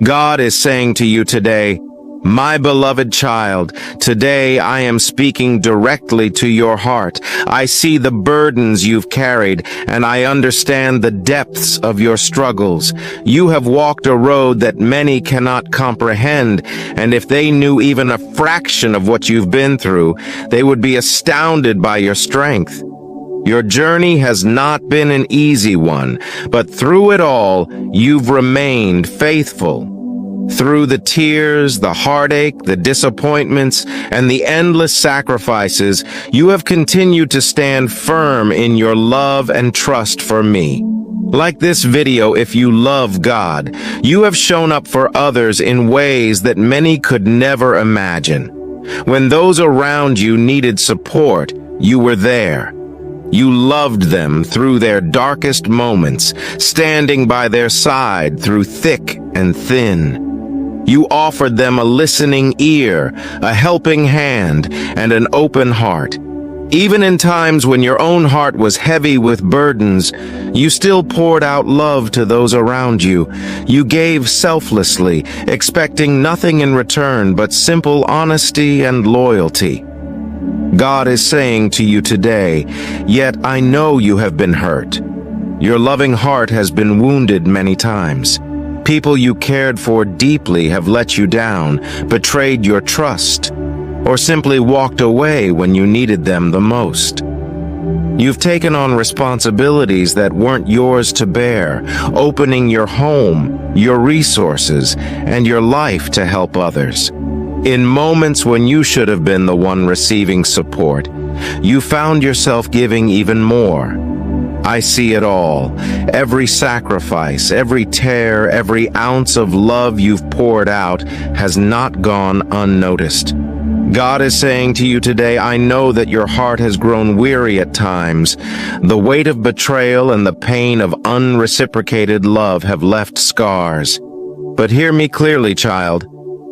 God is saying to you today, my beloved child, today I am speaking directly to your heart. I see the burdens you've carried, and I understand the depths of your struggles. You have walked a road that many cannot comprehend, and if they knew even a fraction of what you've been through, they would be astounded by your strength. Your journey has not been an easy one, but through it all, you've remained faithful. Through the tears, the heartache, the disappointments, and the endless sacrifices, you have continued to stand firm in your love and trust for me. Like this video, if you love God, you have shown up for others in ways that many could never imagine. When those around you needed support, you were there. You loved them through their darkest moments, standing by their side through thick and thin. You offered them a listening ear, a helping hand, and an open heart. Even in times when your own heart was heavy with burdens, you still poured out love to those around you. You gave selflessly, expecting nothing in return but simple honesty and loyalty. God is saying to you today, yet I know you have been hurt. Your loving heart has been wounded many times. People you cared for deeply have let you down, betrayed your trust, or simply walked away when you needed them the most. You've taken on responsibilities that weren't yours to bear, opening your home, your resources, and your life to help others. In moments when you should have been the one receiving support, you found yourself giving even more. I see it all. Every sacrifice, every tear, every ounce of love you've poured out has not gone unnoticed. God is saying to you today, I know that your heart has grown weary at times. The weight of betrayal and the pain of unreciprocated love have left scars. But hear me clearly, child.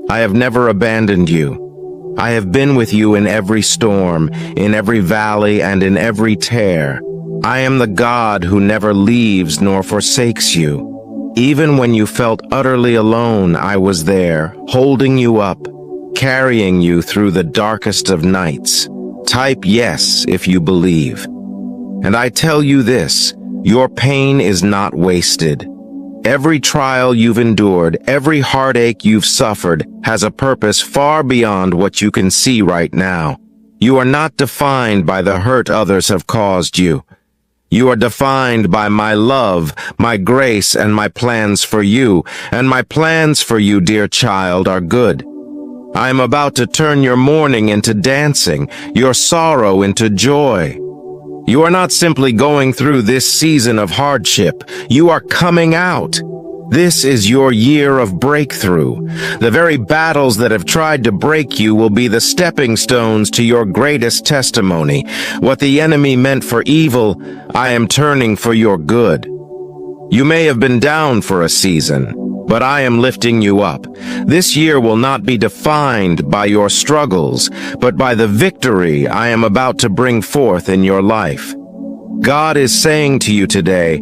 I have never abandoned you. I have been with you in every storm, in every valley, and in every tear. I am the God who never leaves nor forsakes you. Even when you felt utterly alone, I was there, holding you up, carrying you through the darkest of nights. Type yes if you believe. And I tell you this, your pain is not wasted. Every trial you've endured, every heartache you've suffered, has a purpose far beyond what you can see right now. You are not defined by the hurt others have caused you. You are defined by my love, my grace, and my plans for you, and my plans for you, dear child, are good. I am about to turn your mourning into dancing, your sorrow into joy. You are not simply going through this season of hardship, you are coming out. This is your year of breakthrough. The very battles that have tried to break you will be the stepping stones to your greatest testimony. What the enemy meant for evil, I am turning for your good. You may have been down for a season, but I am lifting you up. This year will not be defined by your struggles, but by the victory I am about to bring forth in your life. God is saying to you today,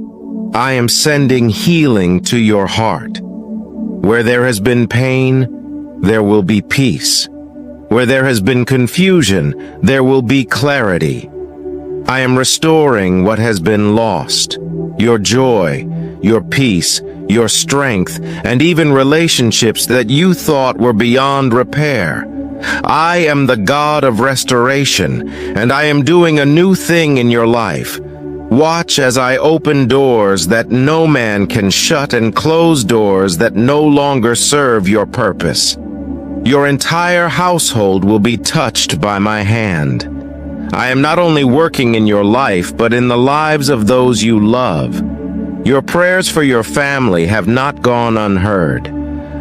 I am sending healing to your heart. Where there has been pain, there will be peace. Where there has been confusion, there will be clarity. I am restoring what has been lost, your joy, your peace, your strength, and even relationships that you thought were beyond repair. I am the God of restoration, and I am doing a new thing in your life. Watch as I open doors that no man can shut and close doors that no longer serve your purpose. Your entire household will be touched by my hand. I am not only working in your life, but in the lives of those you love. Your prayers for your family have not gone unheard.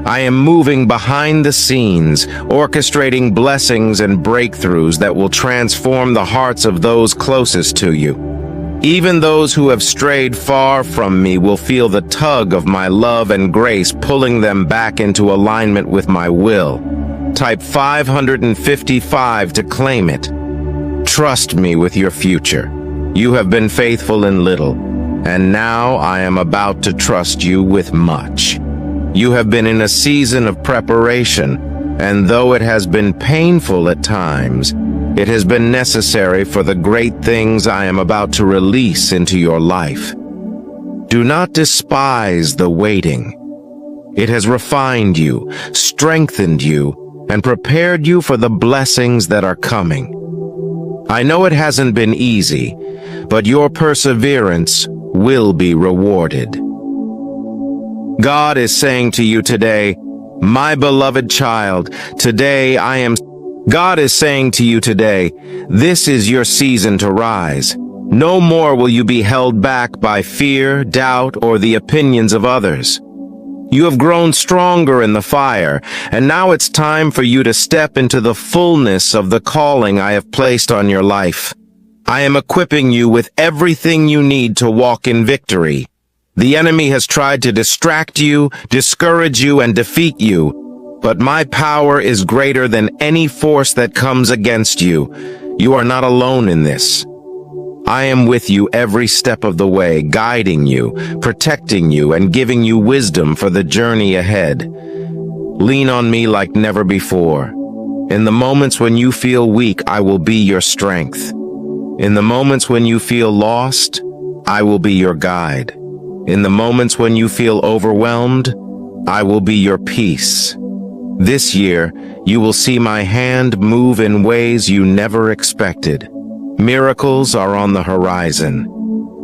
I am moving behind the scenes, orchestrating blessings and breakthroughs that will transform the hearts of those closest to you. Even those who have strayed far from me will feel the tug of my love and grace pulling them back into alignment with my will. Type 555 to claim it. Trust me with your future. You have been faithful in little, and now I am about to trust you with much. You have been in a season of preparation, and though it has been painful at times, it has been necessary for the great things I am about to release into your life. Do not despise the waiting. It has refined you, strengthened you, and prepared you for the blessings that are coming. I know it hasn't been easy, but your perseverance will be rewarded. God is saying to you today, my beloved child, God is saying to you today, this is your season to rise. No more will you be held back by fear, doubt, or the opinions of others. You have grown stronger in the fire, and now it's time for you to step into the fullness of the calling I have placed on your life. I am equipping you with everything you need to walk in victory. The enemy has tried to distract you, discourage you, and defeat you, but my power is greater than any force that comes against you. You are not alone in this. I am with you every step of the way, guiding you, protecting you, and giving you wisdom for the journey ahead. Lean on me like never before. In the moments when you feel weak, I will be your strength. In the moments when you feel lost, I will be your guide. In the moments when you feel overwhelmed, I will be your peace. This year, you will see my hand move in ways you never expected. Miracles are on the horizon.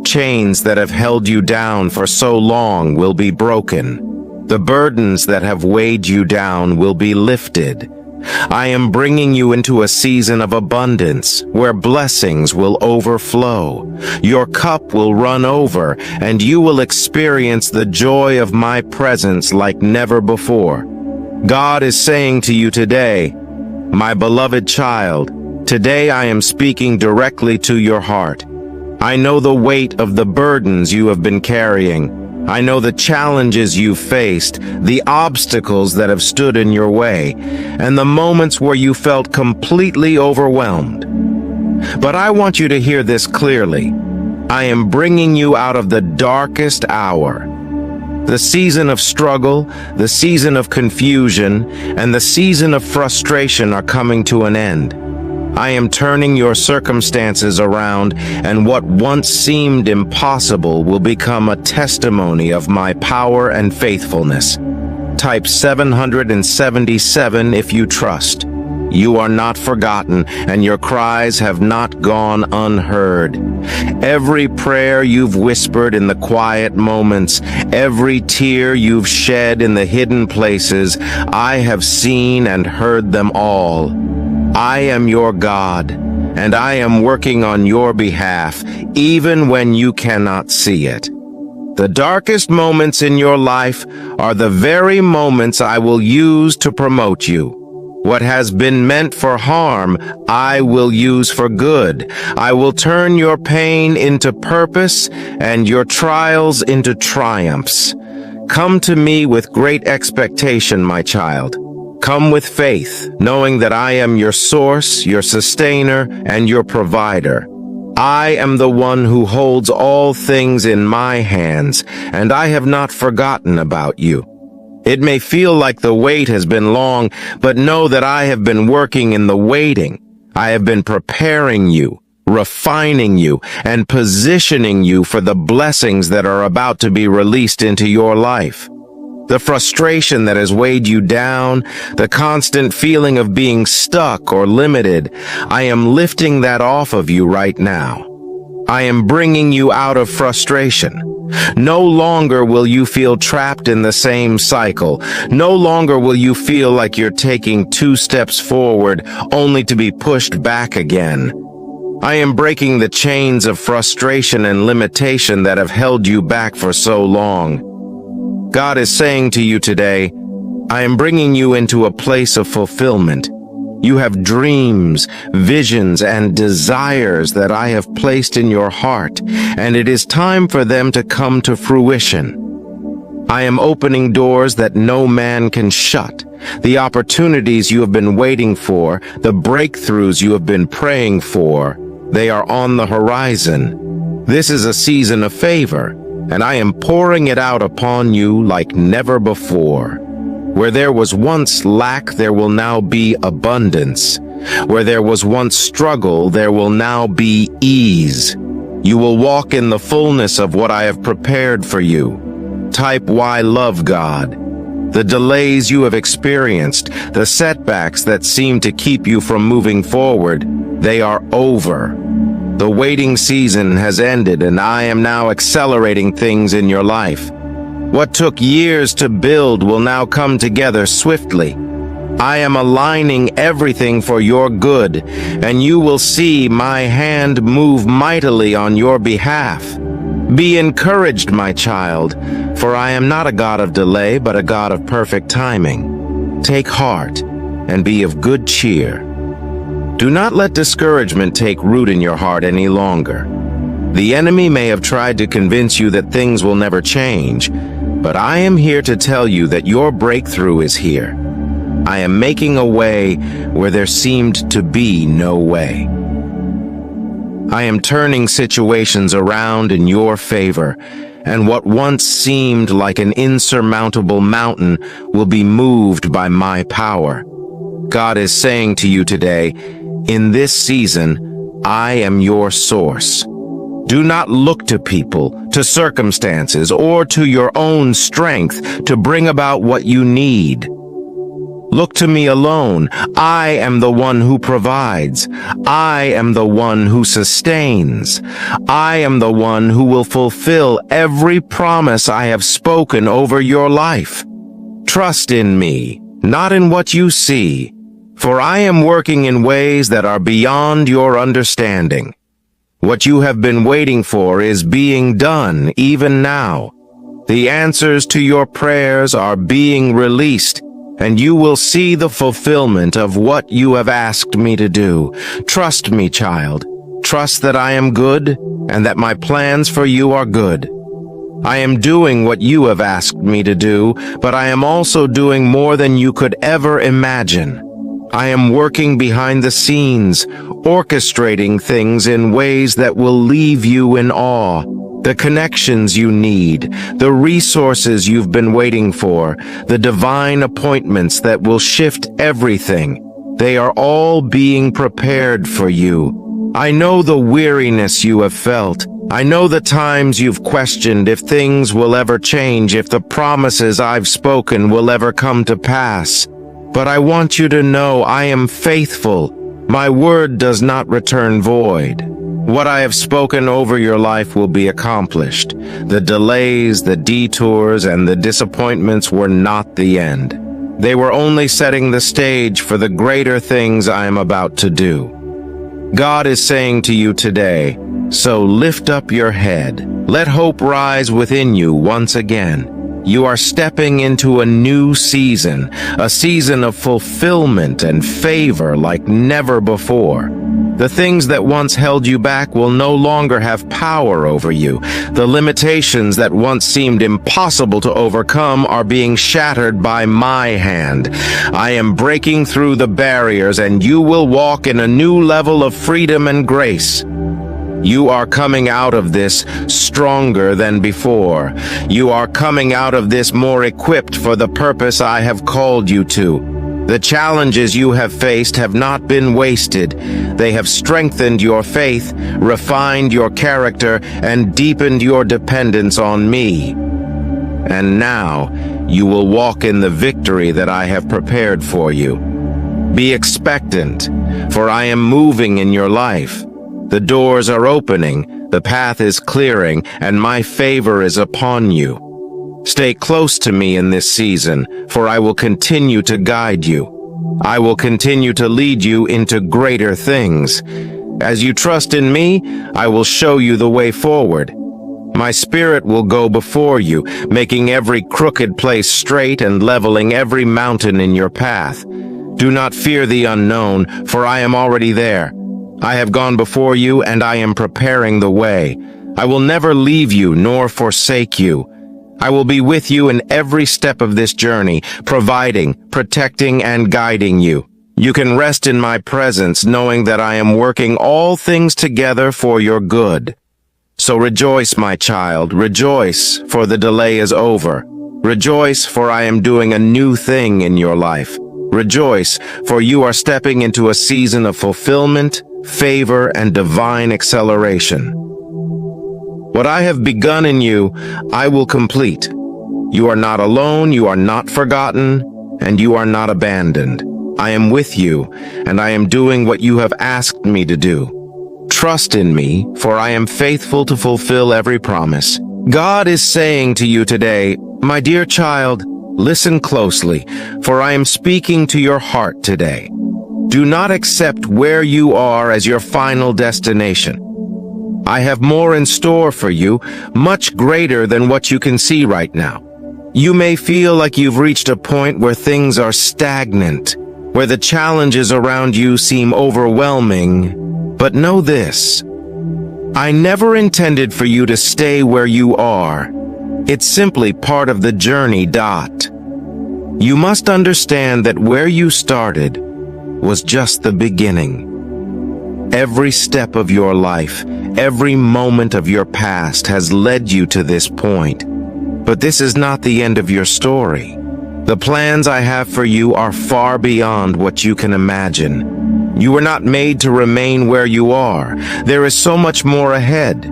Chains that have held you down for so long will be broken. The burdens that have weighed you down will be lifted. I am bringing you into a season of abundance where blessings will overflow. Your cup will run over, and you will experience the joy of my presence like never before. God is saying to you today, my beloved child, today I am speaking directly to your heart. I know the weight of the burdens you have been carrying. I know the challenges you've faced, the obstacles that have stood in your way, and the moments where you felt completely overwhelmed. But I want you to hear this clearly. I am bringing you out of the darkest hour. The season of struggle, the season of confusion, and the season of frustration are coming to an end. I am turning your circumstances around, and what once seemed impossible will become a testimony of my power and faithfulness. Type 777 if you trust. You are not forgotten, and your cries have not gone unheard. Every prayer you've whispered in the quiet moments, every tear you've shed in the hidden places, I have seen and heard them all. I am your God, and I am working on your behalf, even when you cannot see it. The darkest moments in your life are the very moments I will use to promote you. What has been meant for harm, I will use for good. I will turn your pain into purpose and your trials into triumphs. Come to me with great expectation, my child. Come with faith, knowing that I am your source, your sustainer, and your provider. I am the one who holds all things in my hands, and I have not forgotten about you. It may feel like the wait has been long, but know that I have been working in the waiting. I have been preparing you, refining you, and positioning you for the blessings that are about to be released into your life. The frustration that has weighed you down, the constant feeling of being stuck or limited, I am lifting that off of you right now. I am bringing you out of frustration. No longer will you feel trapped in the same cycle. No longer will you feel like you're taking 2 steps forward only to be pushed back again. I am breaking the chains of frustration and limitation that have held you back for so long. God is saying to you today, I am bringing you into a place of fulfillment. You have dreams, visions, and desires that I have placed in your heart, and it is time for them to come to fruition. I am opening doors that no man can shut. The opportunities you have been waiting for, the breakthroughs you have been praying for, they are on the horizon. This is a season of favor, and I am pouring it out upon you like never before. Where there was once lack, there will now be abundance. Where there was once struggle, there will now be ease. You will walk in the fullness of what I have prepared for you. Type "Why love God." The delays you have experienced, the setbacks that seem to keep you from moving forward, they are over. The waiting season has ended, and I am now accelerating things in your life. What took years to build will now come together swiftly. I am aligning everything for your good, and you will see my hand move mightily on your behalf. Be encouraged, my child, for I am not a God of delay, but a God of perfect timing. Take heart and be of good cheer. Do not let discouragement take root in your heart any longer. The enemy may have tried to convince you that things will never change, but I am here to tell you that your breakthrough is here. I am making a way where there seemed to be no way. I am turning situations around in your favor, and what once seemed like an insurmountable mountain will be moved by my power. God is saying to you today, in this season, I am your source. Do not look to people, to circumstances, or to your own strength to bring about what you need. Look to me alone. I am the one who provides. I am the one who sustains. I am the one who will fulfill every promise I have spoken over your life. Trust in me, not in what you see, for I am working in ways that are beyond your understanding. What you have been waiting for is being done even now. The answers to your prayers are being released, and you will see the fulfillment of what you have asked me to do. Trust me, child. Trust that I am good and that my plans for you are good. I am doing what you have asked me to do, but I am also doing more than you could ever imagine. I am working behind the scenes, orchestrating things in ways that will leave you in awe. The connections you need, the resources you've been waiting for, the divine appointments that will shift everything. They are all being prepared for you. I know the weariness you have felt. I know the times you've questioned if things will ever change, if the promises I've spoken will ever come to pass. But I want you to know I am faithful. My word does not return void. What I have spoken over your life will be accomplished. The delays, the detours, and the disappointments were not the end. They were only setting the stage for the greater things I am about to do. God is saying to you today, so lift up your head. Let hope rise within you once again. You are stepping into a new season, a season of fulfillment and favor like never before. The things that once held you back will no longer have power over you. The limitations that once seemed impossible to overcome are being shattered by my hand. I am breaking through the barriers, and you will walk in a new level of freedom and grace. You are coming out of this stronger than before. You are coming out of this more equipped for the purpose I have called you to. The challenges you have faced have not been wasted. They have strengthened your faith, refined your character, and deepened your dependence on me. And now you will walk in the victory that I have prepared for you. Be expectant, for I am moving in your life. The doors are opening, the path is clearing, and my favor is upon you. Stay close to me in this season, for I will continue to guide you. I will continue to lead you into greater things. As you trust in me, I will show you the way forward. My Spirit will go before you, making every crooked place straight and leveling every mountain in your path. Do not fear the unknown, for I am already there. I have gone before you, and I am preparing the way. I will never leave you nor forsake you. I will be with you in every step of this journey, providing, protecting, and guiding you. You can rest in my presence, knowing that I am working all things together for your good. So rejoice, my child, rejoice, for the delay is over. Rejoice, for I am doing a new thing in your life. Rejoice, for you are stepping into a season of fulfillment, favor, and divine acceleration. What I have begun in you, I will complete. You are not alone, you are not forgotten, and you are not abandoned. I am with you, and I am doing what you have asked me to do. Trust in me, for I am faithful to fulfill every promise. God is saying to you today, my dear child, listen closely, for I am speaking to your heart today. Do not accept where you are as your final destination. I have more in store for you, much greater than what you can see right now. You may feel like you've reached a point where things are stagnant, where the challenges around you seem overwhelming, but know this. I never intended for you to stay where you are. It's simply part of the journey. You must understand that where you started was just the beginning. Every step of your life, every moment of your past has led you to this point. But this is not the end of your story. The plans I have for you are far beyond what you can imagine. You were not made to remain where you are. There is so much more ahead.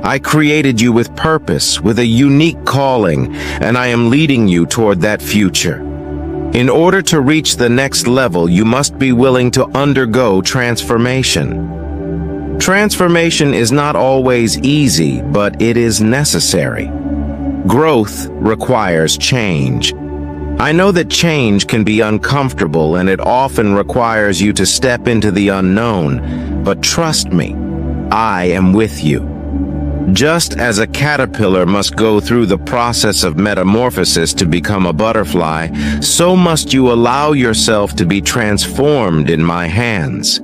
I created you with purpose, with a unique calling, and I am leading you toward that future. In order to reach the next level, you must be willing to undergo transformation. Transformation is not always easy, but it is necessary. Growth requires change. I know that change can be uncomfortable and it often requires you to step into the unknown, but trust me, I am with you. Just as a caterpillar must go through the process of metamorphosis to become a butterfly, so must you allow yourself to be transformed in my hands.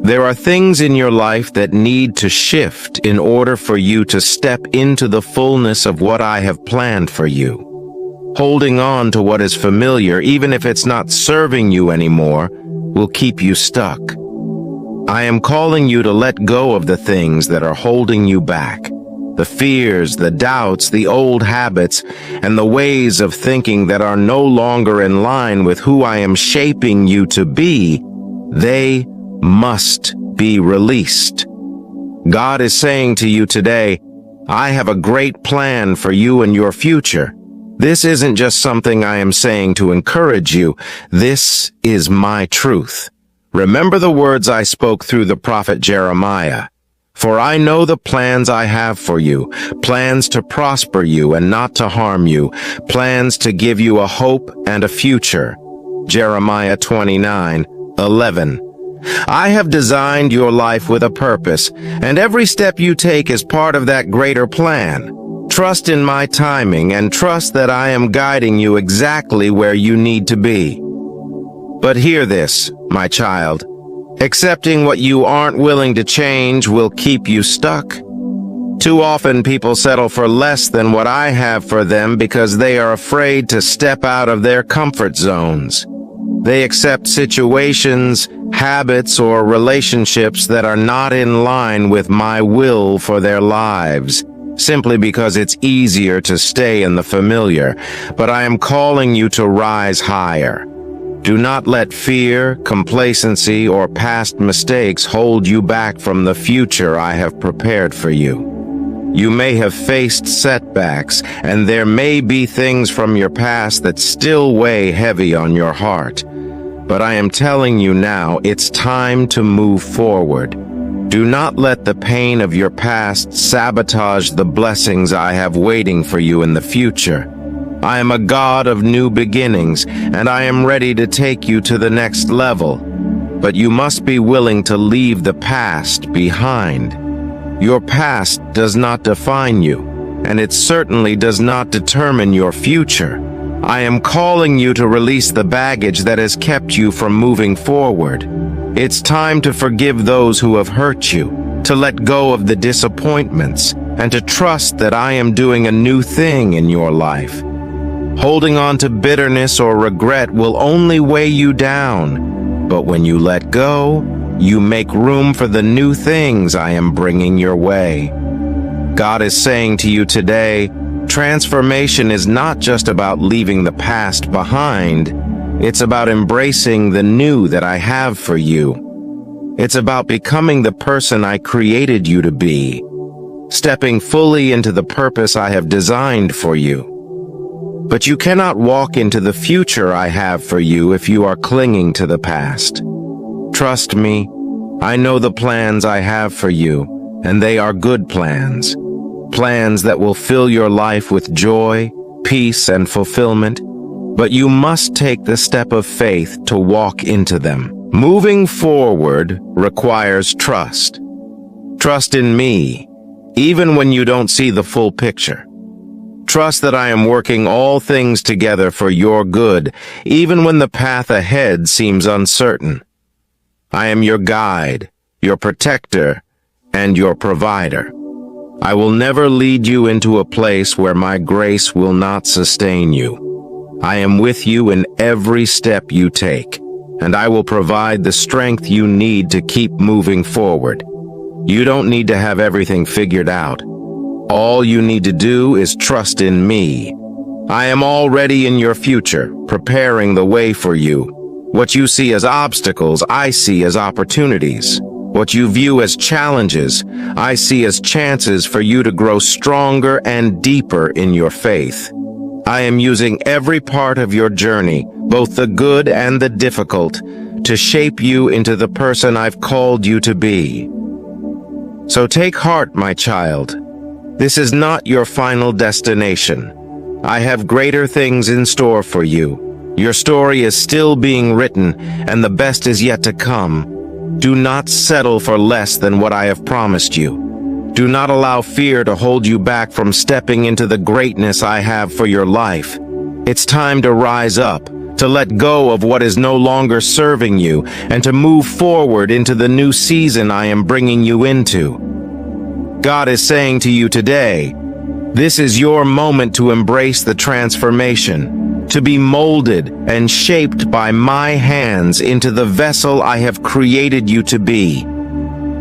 There are things in your life that need to shift in order for you to step into the fullness of what I have planned for you. Holding on to what is familiar, even if it's not serving you anymore, will keep you stuck. I am calling you to let go of the things that are holding you back. The fears, the doubts, the old habits, and the ways of thinking that are no longer in line with who I am shaping you to be, they must be released. God is saying to you today, I have a great plan for you and your future. This isn't just something I am saying to encourage you. This is my truth. Remember the words I spoke through the prophet Jeremiah. For I know the plans I have for you, plans to prosper you and not to harm you, plans to give you a hope and a future. Jeremiah 29:11. I have designed your life with a purpose, and every step you take is part of that greater plan. Trust in my timing and trust that I am guiding you exactly where you need to be. But hear this, my child. Accepting what you aren't willing to change will keep you stuck. Too often people settle for less than what I have for them because they are afraid to step out of their comfort zones. They accept situations, habits, or relationships that are not in line with my will for their lives, simply because it's easier to stay in the familiar. But I am calling you to rise higher. Do not let fear, complacency, or past mistakes hold you back from the future I have prepared for you. You may have faced setbacks, and there may be things from your past that still weigh heavy on your heart. But I am telling you now, it's time to move forward. Do not let the pain of your past sabotage the blessings I have waiting for you in the future. I am a God of new beginnings, and I am ready to take you to the next level. But you must be willing to leave the past behind. Your past does not define you, and it certainly does not determine your future. I am calling you to release the baggage that has kept you from moving forward. It's time to forgive those who have hurt you, to let go of the disappointments, and to trust that I am doing a new thing in your life. Holding on to bitterness or regret will only weigh you down, but when you let go, you make room for the new things I am bringing your way. God is saying to you today, transformation is not just about leaving the past behind. It's about embracing the new that I have for you. It's about becoming the person I created you to be, stepping fully into the purpose I have designed for you. But you cannot walk into the future I have for you if you are clinging to the past. Trust me, I know the plans I have for you, and they are good plans. Plans that will fill your life with joy, peace, and fulfillment. But you must take the step of faith to walk into them. Moving forward requires trust. Trust in me, even when you don't see the full picture. Trust that I am working all things together for your good, even when the path ahead seems uncertain. I am your guide, your protector, and your provider. I will never lead you into a place where my grace will not sustain you. I am with you in every step you take, and I will provide the strength you need to keep moving forward. You don't need to have everything figured out. All you need to do is trust in me. I am already in your future, preparing the way for you. What you see as obstacles, I see as opportunities. What you view as challenges, I see as chances for you to grow stronger and deeper in your faith. I am using every part of your journey, both the good and the difficult, to shape you into the person I've called you to be. So take heart, my child. This is not your final destination. I have greater things in store for you. Your story is still being written, and the best is yet to come. Do not settle for less than what I have promised you. Do not allow fear to hold you back from stepping into the greatness I have for your life. It's time to rise up, to let go of what is no longer serving you, and to move forward into the new season I am bringing you into. God is saying to you today, this is your moment to embrace the transformation, to be molded and shaped by my hands into the vessel I have created you to be.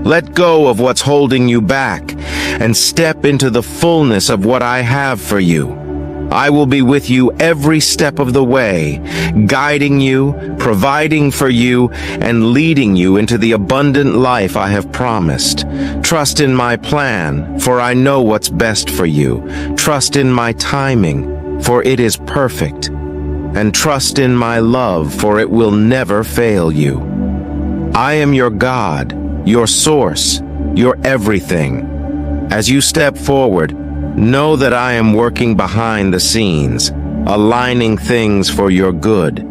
Let go of what's holding you back and step into the fullness of what I have for you. I will be with you every step of the way, guiding you, providing for you, and leading you into the abundant life I have promised. Trust in my plan, for I know what's best for you. Trust in my timing, for it is perfect. And trust in my love, for it will never fail you. I am your God, your source, your everything. As you step forward, know that I am working behind the scenes, aligning things for your good.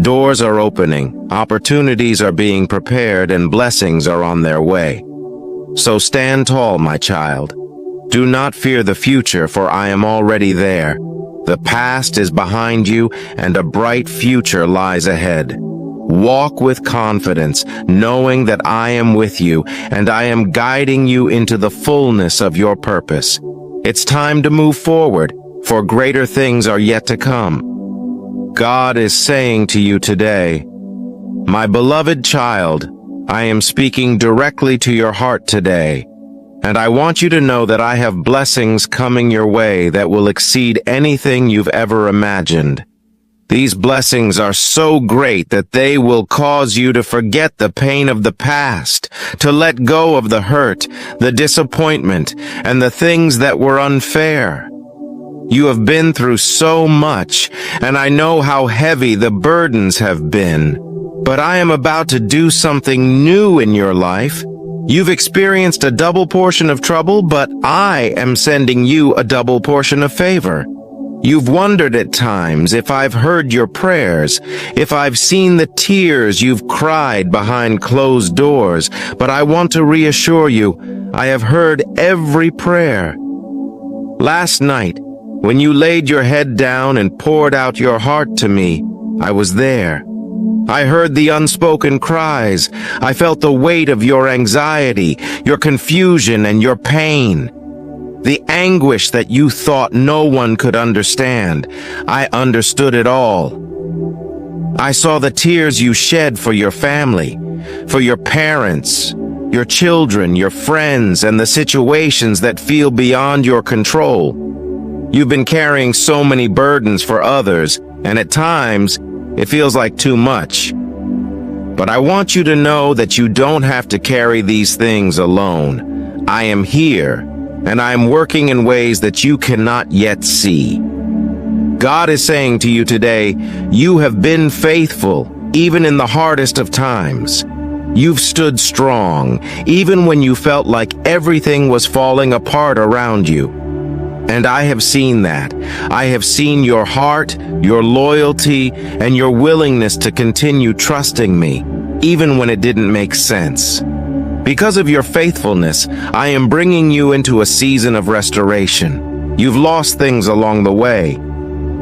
Doors are opening, opportunities are being prepared, and blessings are on their way. So stand tall, my child. Do not fear the future, for I am already there. The past is behind you, and a bright future lies ahead. Walk with confidence, knowing that I am with you, and I am guiding you into the fullness of your purpose. It's time to move forward, for greater things are yet to come. God is saying to you today, my beloved child, I am speaking directly to your heart today, and I want you to know that I have blessings coming your way that will exceed anything you've ever imagined. These blessings are so great that they will cause you to forget the pain of the past, to let go of the hurt, the disappointment, and the things that were unfair. You have been through so much, and I know how heavy the burdens have been. But I am about to do something new in your life. You've experienced a double portion of trouble, but I am sending you a double portion of favor. You've wondered at times if I've heard your prayers, if I've seen the tears you've cried behind closed doors, but I want to reassure you, I have heard every prayer. Last night, when you laid your head down and poured out your heart to me, I was there. I heard the unspoken cries. I felt the weight of your anxiety, your confusion, and your pain. The anguish that you thought no one could understand. I understood it all. I saw the tears you shed for your family, for your parents, your children, your friends, and the situations that feel beyond your control. You've been carrying so many burdens for others, and at times, it feels like too much. But I want you to know that you don't have to carry these things alone. I am here, and I am working in ways that you cannot yet see. God is saying to you today, you have been faithful, even in the hardest of times. You've stood strong, even when you felt like everything was falling apart around you. And I have seen that. I have seen your heart, your loyalty, and your willingness to continue trusting me, even when it didn't make sense. Because of your faithfulness, I am bringing you into a season of restoration. You've lost things along the way.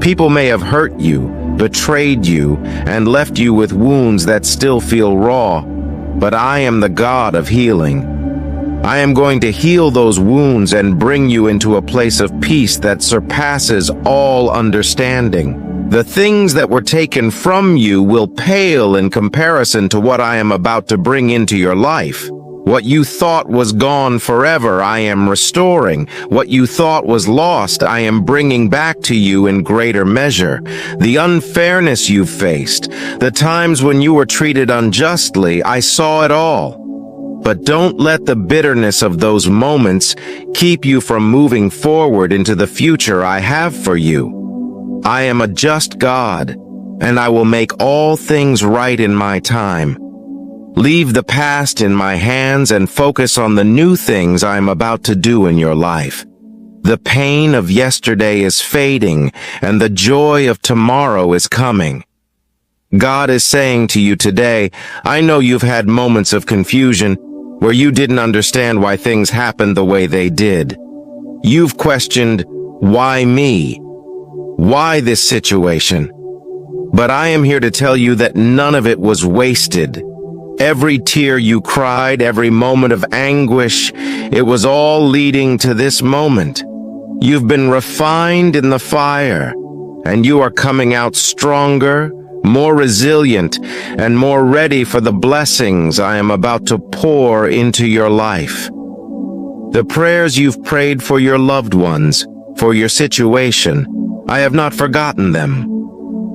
People may have hurt you, betrayed you, and left you with wounds that still feel raw. But I am the God of healing. I am going to heal those wounds and bring you into a place of peace that surpasses all understanding. The things that were taken from you will pale in comparison to what I am about to bring into your life. What you thought was gone forever, I am restoring. What you thought was lost, I am bringing back to you in greater measure. The unfairness you faced, the times when you were treated unjustly, I saw it all. But don't let the bitterness of those moments keep you from moving forward into the future I have for you. I am a just God, and I will make all things right in my time. Leave the past in my hands and focus on the new things I am about to do in your life. The pain of yesterday is fading, and the joy of tomorrow is coming. God is saying to you today, I know you've had moments of confusion where you didn't understand why things happened the way they did. You've questioned, why me? Why this situation? But I am here to tell you that none of it was wasted. Every tear you cried, every moment of anguish, it was all leading to this moment. You've been refined in the fire, and you are coming out stronger, more resilient, and more ready for the blessings I am about to pour into your life. The prayers you've prayed for your loved ones, for your situation, I have not forgotten them.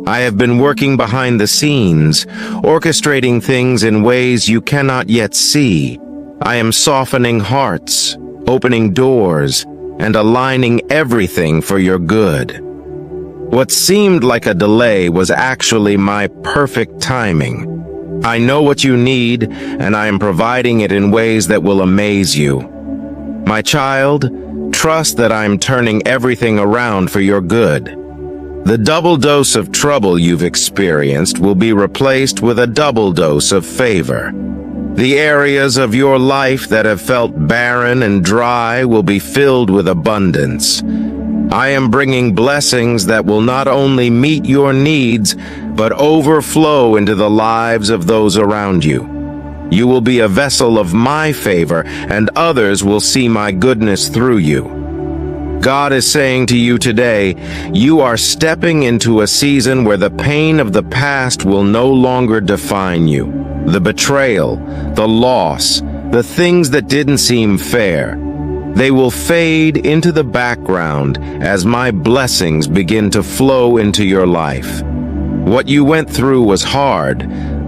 I have been working behind the scenes, orchestrating things in ways you cannot yet see. I am softening hearts, opening doors, and aligning everything for your good. What seemed like a delay was actually my perfect timing. I know what you need, and I am providing it in ways that will amaze you. My child, trust that I am turning everything around for your good. The double dose of trouble you've experienced will be replaced with a double dose of favor. The areas of your life that have felt barren and dry will be filled with abundance. I am bringing blessings that will not only meet your needs, but overflow into the lives of those around you. You will be a vessel of my favor, and others will see my goodness through you. God is saying to you today, you are stepping into a season where the pain of the past will no longer define you. The betrayal, the loss, the things that didn't seem fair, they will fade into the background as my blessings begin to flow into your life. What you went through was hard,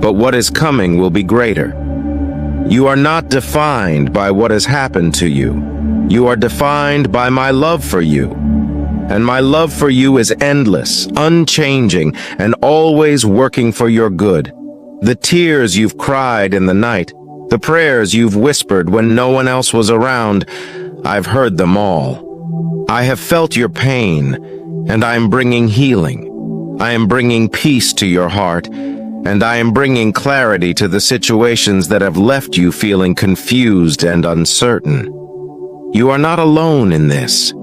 but what is coming will be greater. You are not defined by what has happened to you. You are defined by my love for you. And my love for you is endless, unchanging, and always working for your good. The tears you've cried in the night, the prayers you've whispered when no one else was around, I've heard them all. I have felt your pain, and I am bringing healing. I am bringing peace to your heart, and I am bringing clarity to the situations that have left you feeling confused and uncertain. You are not alone in this.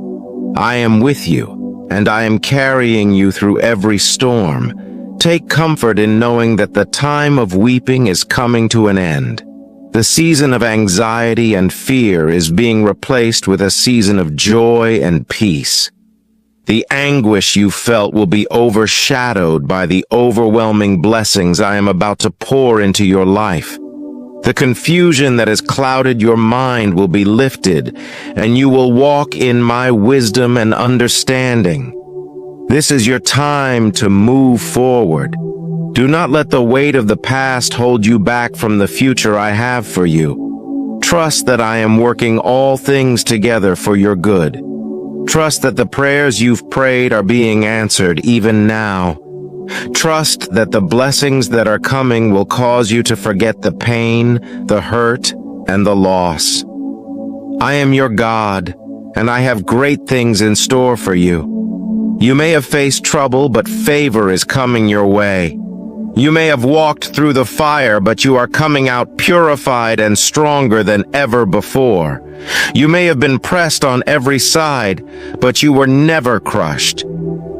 I am with you, and I am carrying you through every storm. Take comfort in knowing that the time of weeping is coming to an end. The season of anxiety and fear is being replaced with a season of joy and peace. The anguish you felt will be overshadowed by the overwhelming blessings I am about to pour into your life. The confusion that has clouded your mind will be lifted, and you will walk in my wisdom and understanding. This is your time to move forward. Do not let the weight of the past hold you back from the future I have for you. Trust that I am working all things together for your good. Trust that the prayers you've prayed are being answered even now. Trust that the blessings that are coming will cause you to forget the pain, the hurt, and the loss. I am your God, and I have great things in store for you. You may have faced trouble, but favor is coming your way. You may have walked through the fire, but you are coming out purified and stronger than ever before. You may have been pressed on every side, but you were never crushed.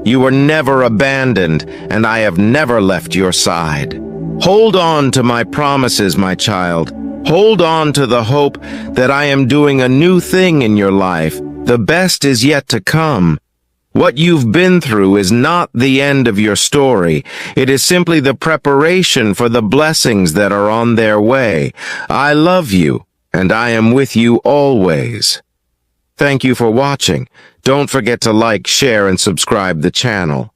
You were never abandoned, and I have never left your side. Hold on to my promises, my child. Hold on to the hope that I am doing a new thing in your life. The best is yet to come. What you've been through is not the end of your story. It is simply the preparation for the blessings that are on their way. I love you, and I am with you always. Thank you for watching. Don't forget to like, share, and subscribe the channel.